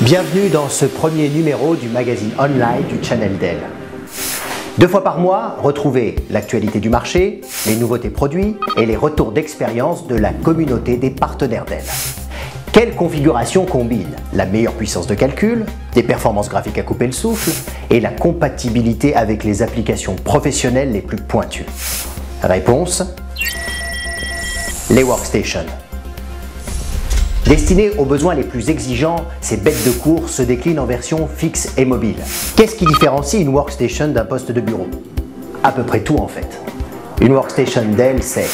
Bienvenue dans ce premier numéro du magazine online du Channel Dell. 2 fois par mois, retrouvez l'actualité du marché, les nouveautés produits et les retours d'expérience de la communauté des partenaires Dell. Quelle configuration combine la meilleure puissance de calcul, des performances graphiques à couper le souffle et la compatibilité avec les applications professionnelles les plus pointues? Réponse: les workstations. Destinées aux besoins les plus exigeants, ces bêtes de course se déclinent en version fixe et mobile. Qu'est-ce qui différencie une workstation d'un poste de bureau? À peu près tout en fait. Une workstation Dell, c'est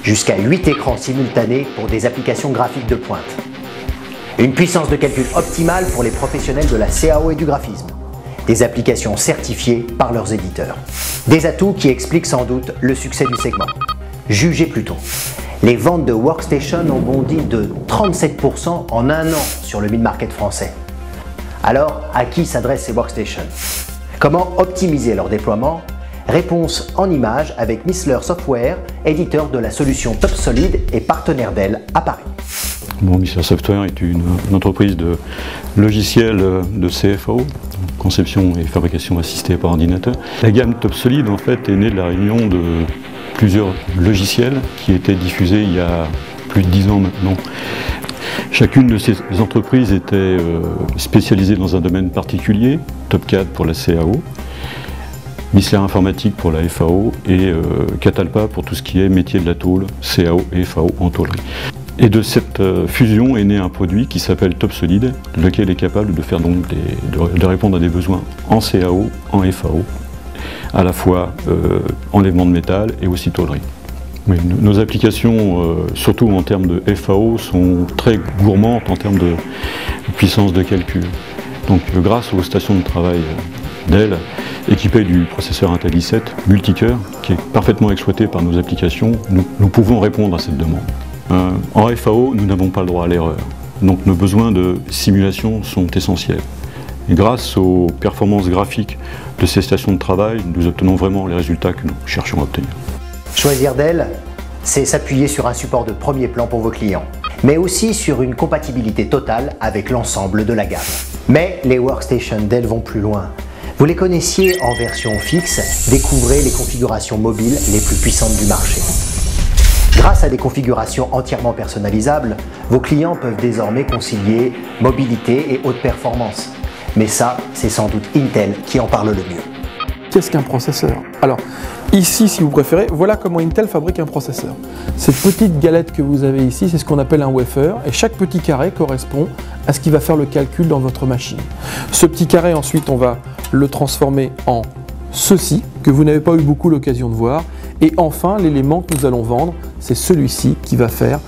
jusqu'à 8 écrans simultanés pour des applications graphiques de pointe. Une puissance de calcul optimale pour les professionnels de la CAO et du graphisme. Des applications certifiées par leurs éditeurs. Des atouts qui expliquent sans doute le succès du segment. Jugez plutôt. Les ventes de workstation ont bondi de 37% en un an sur le mid-market français. Alors, à qui s'adressent ces workstations? Comment optimiser leur déploiement? Réponse en images avec Missler Software, éditeur de la solution TopSolid et partenaire Dell à Paris. Bon, Missler Software est une entreprise de logiciels de CFAO, conception et fabrication assistée par ordinateur. La gamme TopSolid en fait est née de la réunion de plusieurs logiciels qui étaient diffusés il y a plus de 10 ans maintenant. Chacune de ces entreprises était spécialisée dans un domaine particulier, TopCAD pour la CAO, Missler Informatique pour la FAO et Catalpa pour tout ce qui est métier de la tôle, CAO et FAO en tôlerie. Et de cette fusion est né un produit qui s'appelle TopSolid, lequel est capable de faire donc de répondre à des besoins en CAO, en FAO, à la fois enlèvement de métal et aussi tôlerie. Oui, nos applications, surtout en termes de FAO, sont très gourmandes en termes de puissance de calcul. Donc grâce aux stations de travail Dell, équipées du processeur Intel i7 multicœur, qui est parfaitement exploité par nos applications, nous pouvons répondre à cette demande. En FAO, nous n'avons pas le droit à l'erreur, donc nos besoins de simulation sont essentiels. Et grâce aux performances graphiques de ces stations de travail, nous obtenons vraiment les résultats que nous cherchons à obtenir. Choisir Dell, c'est s'appuyer sur un support de premier plan pour vos clients, mais aussi sur une compatibilité totale avec l'ensemble de la gamme. Mais les workstations Dell vont plus loin. Vous les connaissiez en version fixe, découvrez les configurations mobiles les plus puissantes du marché. Grâce à des configurations entièrement personnalisables, vos clients peuvent désormais concilier mobilité et haute performance. Mais ça, c'est sans doute Intel qui en parle le mieux. Qu'est-ce qu'un processeur? Alors, ici, si vous préférez, voilà comment Intel fabrique un processeur. Cette petite galette que vous avez ici, c'est ce qu'on appelle un wafer, et chaque petit carré correspond à ce qui va faire le calcul dans votre machine. Ce petit carré, ensuite, on va le transformer en ceci, que vous n'avez pas eu beaucoup l'occasion de voir, et enfin, l'élément que nous allons vendre, c'est celui-ci qui va faire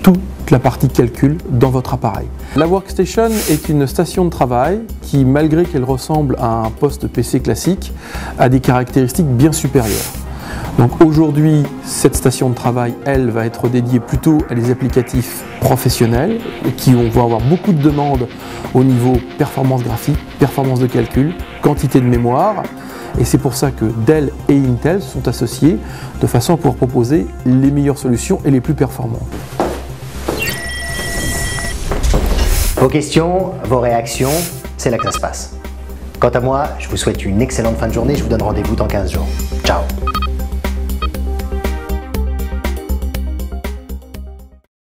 toute la partie calcul dans votre appareil. La workstation est une station de travail qui, malgré qu'elle ressemble à un poste PC classique, a des caractéristiques bien supérieures. Donc aujourd'hui, cette station de travail, elle, va être dédiée plutôt à des applicatifs professionnels qui vont avoir beaucoup de demandes au niveau performance graphique, performance de calcul, quantité de mémoire. Et c'est pour ça que Dell et Intel se sont associés de façon à pouvoir proposer les meilleures solutions et les plus performantes. Vos questions, vos réactions, c'est là que ça se passe. Quant à moi, je vous souhaite une excellente fin de journée, je vous donne rendez-vous dans 15 jours.